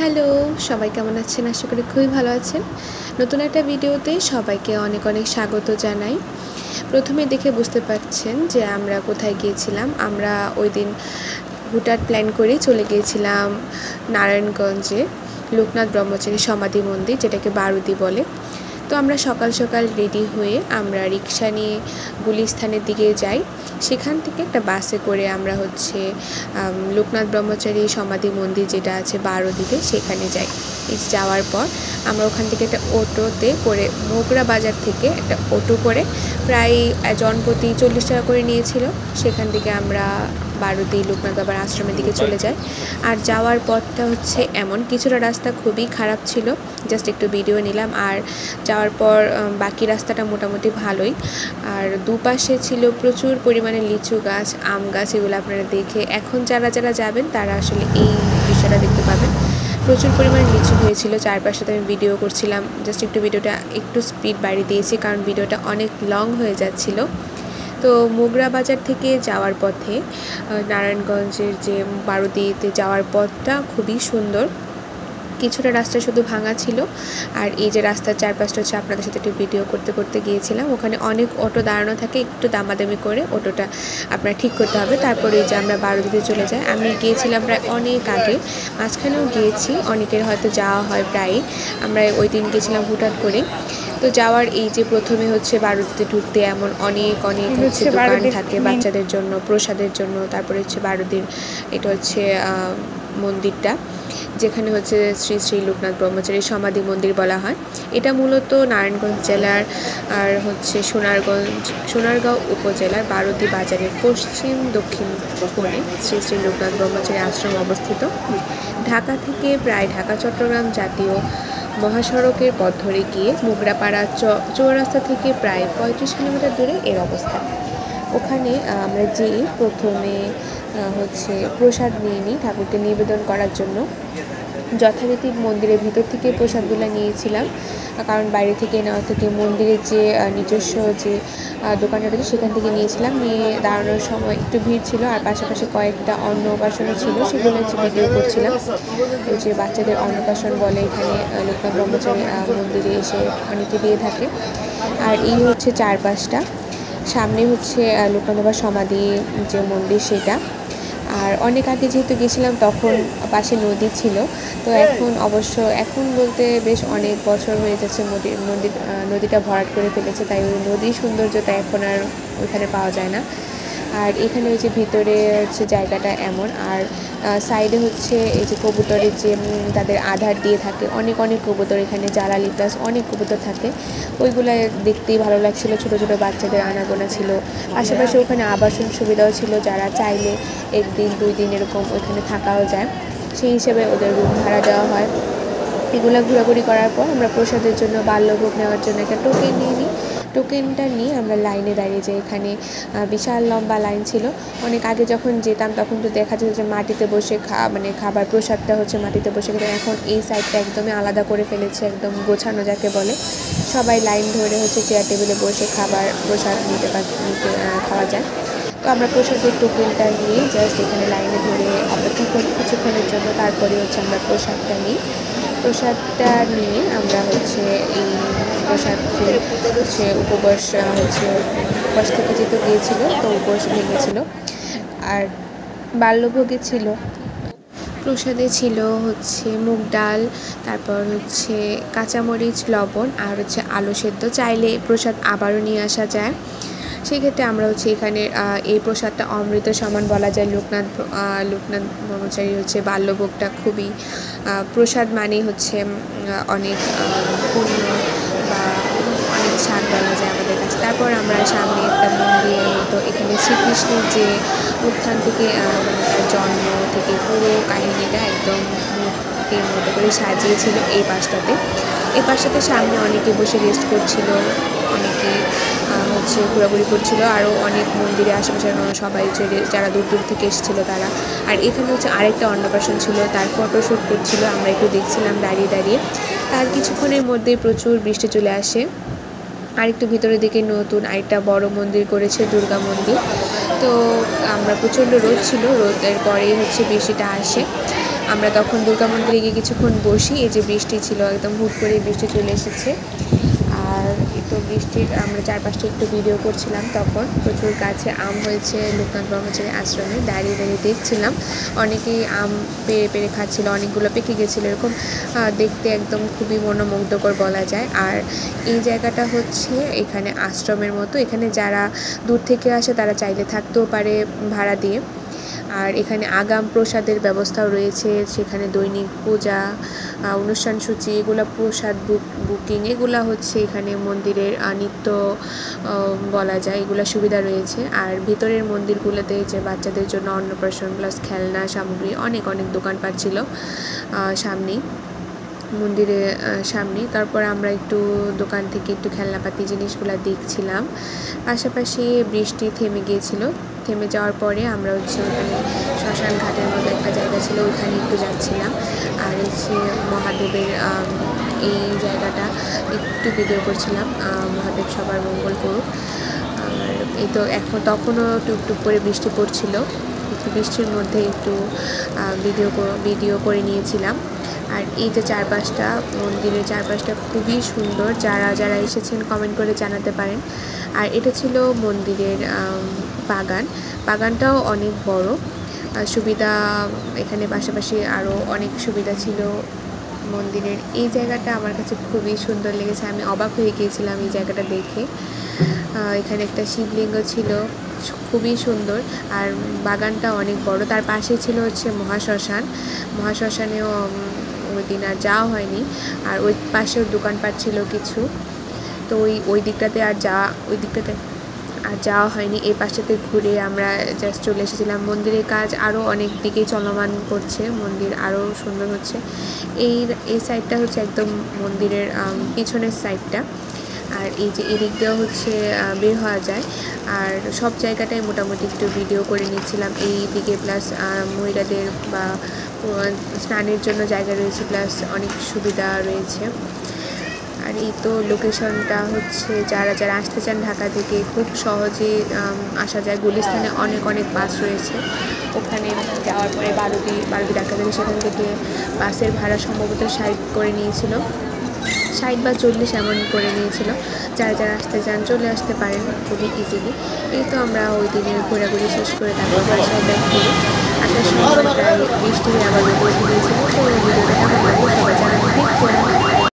Hello, সবাই কেমন আছেন? আশা করি খুবই ভালো আছেন। নতুন একটা ভিডিওতে সবাইকে অনেক অনেক স্বাগত জানাই। প্রথমে দেখে বুঝতে পারছেন যে আমরা কোথায় গিয়েছিলাম। আমরা ওইদিন হুটহাট প্ল্যান করেই চলে গিয়েছিলাম নারায়ণগঞ্জে লোকনাথ ব্রহ্মচারী সমাধি মন্দির, যেটাকে বারুদি বলে। তো আমরা সকাল সকাল রেডি হয়ে আমরা রিক্সা নিয়ে গুলিস্থানের দিকে যাই। সেখান থেকে একটা বাসে করে আমরা লোকনাথ ব্রহ্মচারী সমাধি মন্দির যেটা আছে বারুদিতে সেখানে যাই। যাওয়ার পর আমরা ওখান থেকে একটা অটোতে করে মোগরা বাজার থেকে একটা অটো করে প্রায় জনপ্রতি 40 টাকা করে নিয়েছিল। সেখান থেকে আমরা বারুদি লোকনাথ বাবার আশ্রমের দিকে চলে যাই। আর যাওয়ার পথটা এমন কিছুটা রাস্তা খুবই খারাপ ছিল, জাস্ট একটু ভিডিও নিলাম। আর যাওয়ার পর বাকি রাস্তাটা মোটামুটি ভালোই। আর দুপাশে ছিল প্রচুর পরিমাণে লিচু গাছ, আম গাছ। এগুলো আপনারা দেখে এখন যারা যাবেন তারা আসলে এই দৃশ্যটা দেখতে পাবেন। প্রচুর পরিমাণে লিচু হয়েছিল চারপাশে। আমি ভিডিও করছিলাম, জাস্ট ভিডিওটা একটু স্পিড বাড়িয়ে দিয়েছি কারণ ভিডিওটা অনেক লং হয়ে যাচ্ছিল। তো মোগরা বাজার থেকে যাওয়ার পথে নারায়ণগঞ্জের যে বারুদিতে যাওয়ার পথটা খুবই সুন্দর। কিছুটা রাস্তা শুধু ভাঙা ছিল। আর এই যে রাস্তার চারপাশটা আপনাদের সাথে একটু ভিডিও করতে করতে গিয়েছিলাম। ওখানে অনেক অটো দাঁড়ানো থাকে, একটু দামাদামি করে অটোটা আপনার ঠিক করতে হবে। তারপরে যে আমরা বারুদিতে চলে যাই। আমি গিয়েছিলাম প্রায় অনেক আগে, মাঝখানেও গিয়েছি, অনেকের হয়তো যাওয়া হয় প্রায়ই। আমরা ওই দিন গেছিলাম হুটহাট করে। তো যাওয়ার এই যে প্রথমে বারুদিতে ঢুকতে এমন অনেক দোকান থাকে বাচ্চাদের জন্য, প্রসাদের জন্য। তারপরে বারুদির এটা মন্দিরটা, যেখানে শ্রী শ্রী লোকনাথ ব্রহ্মচারী সমাধি মন্দির বলা হয়। এটা মূলত নারায়ণগঞ্জ জেলার আর সোনারগাঁও উপজেলার বারুদি বাজারের পশ্চিম দক্ষিণ কোণে শ্রী শ্রী লোকনাথ ব্রহ্মচারী আশ্রম অবস্থিত। ঢাকা থেকে প্রায় ঢাকা চট্টগ্রাম জাতীয় মহাসড়কের পথ ধরে গিয়ে মোগরাপাড়া চৌরাস্তা থেকে প্রায় 35 কিলোমিটার দূরে এর অবস্থান। ওখানে আমরা যেই প্রথমে প্রসাদ নিয়ে নিই ঠাকুরকে নিবেদন করার জন্য। যথারীতি মন্দিরের ভিতর থেকে প্রসাদগুলো নিয়েছিলাম, কারণ বাইরে থেকে নেওয়া থেকে মন্দিরের যে নিজস্ব যে দোকানটা রয়েছে সেখান থেকে নিয়েছিলাম। নিয়ে দাঁড়ানোর সময় একটু ভিড় ছিল, আর পাশাপাশি কয়েকটা অন্নপ্রাশনও ছিল, সেগুলো ভিডিও করছিলাম। ওই যে বাচ্চাদের অন্নপ্রাশন বলে এখানে লোকনাথ ব্রহ্মচারী মন্দিরে এসে অনেকে দিয়ে থাকে। আর এই চারপাশটা, সামনে লোকনাথ বাবার সমাধি যে মন্দির সেটা। আর অনেক আগে যেহেতু গেছিলাম তখন পাশে নদী ছিল। তো এখন বলতে বেশ অনেক বছর হয়ে যাচ্ছে নদীটা ভরাট করে ফেলেছে, তাই ওই নদীর সৌন্দর্যতা এখন আর ওইখানে পাওয়া যায় না। আর এখানে ভিতরে জায়গাটা এমন। আর সাইডে এই যে কবুতরের যে তাদের আধার দিয়ে থাকে, অনেক কবুতর, এখানে জ্বালালি প্লাস অনেক কবুতর থাকে। ওইগুলো দেখতেই ভালো লাগছিল। ছোটো ছোটো বাচ্চাদের আনাগোনা ছিল। আশেপাশে ওখানে আবাসন সুবিধাও ছিল, যারা চাইলে 1 দিন 2 দিন এরকম ওইখানে থাকাও যায়, সেই হিসেবে ওদের রুম ভাড়া দেওয়া হয়। এগুলো ঘোরাঘুরি করার পর আমরা প্রসাদের জন্য বাল্যভোগ নেওয়ার জন্য একটা টোকেন নিয়ে নিই। টোকেনটা নিয়ে আমরা লাইনে দাঁড়িয়ে যাই। এখানে বিশাল লম্বা লাইন ছিল। অনেক আগে যখন যেতাম তখন তো দেখা যেত যে মাটিতে বসে খাবার প্রসাদটা মাটিতে বসে খেতে। এখন এই সাইডটা একদমই আলাদা করে ফেলেছে, একদম গোছানো যাকে বলে। সবাই লাইন ধরে চেয়ার টেবিলে বসে প্রসাদ নিতে খাওয়া যায়। তো আমরা প্রসাদের টোকেনটা নিয়ে জাস্ট এখানে লাইনে ধরে অপেক্ষা করি কিছুক্ষণের জন্য। তারপরে আমরা প্রসাদটা নিই। প্রসাদটা নিয়ে আমরা এই প্রসাদকে উপবাস থেকে যেতে গিয়েছিল, তো উপবাস ভেঙেছিল। আর বাল্যভোগে ছিল, প্রসাদে ছিল মুগ ডাল, তারপর কাঁচামরিচ, লবণ, আর আলু সেদ্ধ। চাইলে প্রসাদ আবারও নিয়ে আসা যায়। সেক্ষেত্রে আমরা এখানে এই প্রসাদটা অমৃত সমান বলা যায়। লোকনাথ ব্রহ্মচারী বাল্যভোগটা খুবই প্রসাদ মানেই অনেক পূর্ণ বা অনেক স্বাদ বলা যায় আমাদের কাছে। তারপর আমরা সামনে একটা মন্দিরের মতো, এখানে শ্রীকৃষ্ণের যে উত্থান থেকে তার জন্ম থেকে পুরো কাহিনীটা একদম মূর্তির মতো করে সাজিয়েছিল এই পাশটাতে। এই পাশটাতে সামনে অনেকে বসে রেস্ট করছিল, অনেকে ঘোরাঘুরি করছিল। আরও অনেক মন্দিরে আশেপাশে সবাই যারা দূর দূর থেকে এসেছিলো তারা। আর এখানে আরেকটা অন্নপ্রাশন ছিল, তার ফটোশ্যুট করছিল, আমরা একটু দেখছিলাম দাঁড়িয়ে দাঁড়িয়ে। তার কিছুক্ষণের মধ্যেই প্রচুর বৃষ্টি চলে আসে। আরেকটু ভিতরের দিকে নতুন আরেকটা বড় মন্দির করেছে, দুর্গা মন্দির। তো আমরা প্রচণ্ড রোদ ছিল, রোদের পরেই বৃষ্টিটা আসে। আমরা তখন দুর্গা মন্দিরে গিয়ে কিছুক্ষণ বসি। এই যে বৃষ্টি ছিল, একদম হুট করে বৃষ্টি চলে এসেছে। আর তো বৃষ্টির আমরা চারপাশটা একটু ভিডিও করছিলাম। তখন প্রচুর গাছে আম হয়েছে লোকনাথ ব্রহ্মচারী আশ্রমে। দাঁড়িয়ে দাঁড়িয়ে দেখছিলাম, অনেকেই আম পেড়ে পেড়ে খাচ্ছিল, অনেকগুলো পেকে গেছিলো। এরকম দেখতে একদম খুবই মনোমুগ্ধকর বলা যায়। আর এই জায়গাটা হচ্ছে এখানে আশ্রমের মতো। এখানে যারা দূর থেকে আসে তারা চাইলে থাকতেও পারে ভাড়া দিয়ে। আর এখানে আগাম প্রসাদের ব্যবস্থাও রয়েছে। সেখানে দৈনিক পূজা, অনুষ্ঠান সূচি, এগুলো প্রসাদ বুকিং, এগুলো হচ্ছে এখানে মন্দিরের নিত্য বলা যায়, এগুলো সুবিধা রয়েছে। আর ভিতরের মন্দিরগুলোতে যে বাচ্চাদের জন্য অন্নপ্রাশন প্লাস খেলনা সামগ্রী অনেক দোকানপাট ছিল সামনেই, মন্দিরের সামনে। তারপর আমরা একটু দোকান থেকে একটু খেলনাপাতি জিনিসগুলো দেখছিলাম। পাশাপাশি বৃষ্টি থেমে গিয়েছিল। থেমে যাওয়ার পরে আমরা হচ্ছে ওখানে শ্মশান ঘাটের মতো একটা জায়গা ছিল, ওইখানে একটু যাচ্ছিলাম। আর হচ্ছে মহাদেবের এই জায়গাটা একটু ভিডিও করছিলাম। মহাদেব সবার মঙ্গল করুক। আর এই তো তখনও টুকটুক করে বৃষ্টি পড়ছিল। বৃষ্টির মধ্যে একটু ভিডিও করে নিয়েছিলাম। আর এই যে চারপাশটা, মন্দিরের চারপাশটা খুবই সুন্দর। যারা এসেছেন কমেন্ট করে জানাতে পারেন। আর এটা ছিল মন্দিরের বাগানটাও অনেক বড়। সুবিধা এখানে পাশাপাশি আরও অনেক সুবিধা ছিল মন্দিরের। এই জায়গাটা আমার কাছে খুবই সুন্দর লেগেছে, আমি অবাক হয়ে গিয়েছিলাম এই জায়গাটা দেখে। এখানে একটা শিবলিঙ্গ ছিল, খুবই সুন্দর। আর বাগানটা অনেক বড়। তার পাশে ছিল হচ্ছে মহাশ্মশানেও ওই দিন আর যাওয়া হয়নি। আর ওই পাশেও দোকানপাট ছিল কিছু, তো ওই দিকটাতে আর যাওয়া হয়নি। এই পাশটাতে ঘুরে আমরা জাস্ট চলে এসেছিলাম। মন্দিরের কাজ আরও অনেক দিকেই চলমান করছে, মন্দির আরও সুন্দর হচ্ছে। এই সাইডটা হচ্ছে একদম মন্দিরের পিছনের সাইডটা। আর এই যে এদিক দিয়েও হচ্ছে বের হওয়া যায়। আর সব জায়গাটায় মোটামুটি একটু ভিডিও করে নিচ্ছিলাম এই দিকে। প্লাস মহিলাদের বা স্নানের জন্য জায়গা রয়েছে, প্লাস অনেক সুবিধা রয়েছে। আর এই তো লোকেশনটা হচ্ছে যারা আসতে চান ঢাকা থেকে খুব সহজে আসা যায়। গুলিস্তানে অনেক বাস রয়েছে। ওখানে যাওয়ার পরে বারোটি ঢাকা থেকে, সেখান থেকে বাসের ভাড়া সম্ভবত 60 করে নিয়েছিল, 60 বা 40 এমন করে নিয়েছিল। যারা আসতে চান চলে আসতে পারেন খুবই ইজিলি। এই তো আমরা ওই দিনের ঘোরাঘুরি শেষ করে তারপর বাসায় ব্যাক করি। আসার সময় প্রায় বৃষ্টি আবার রোদ উঠে গিয়েছিল। তো ভিডিওটা কেমন লাগে সবাই জানাতে।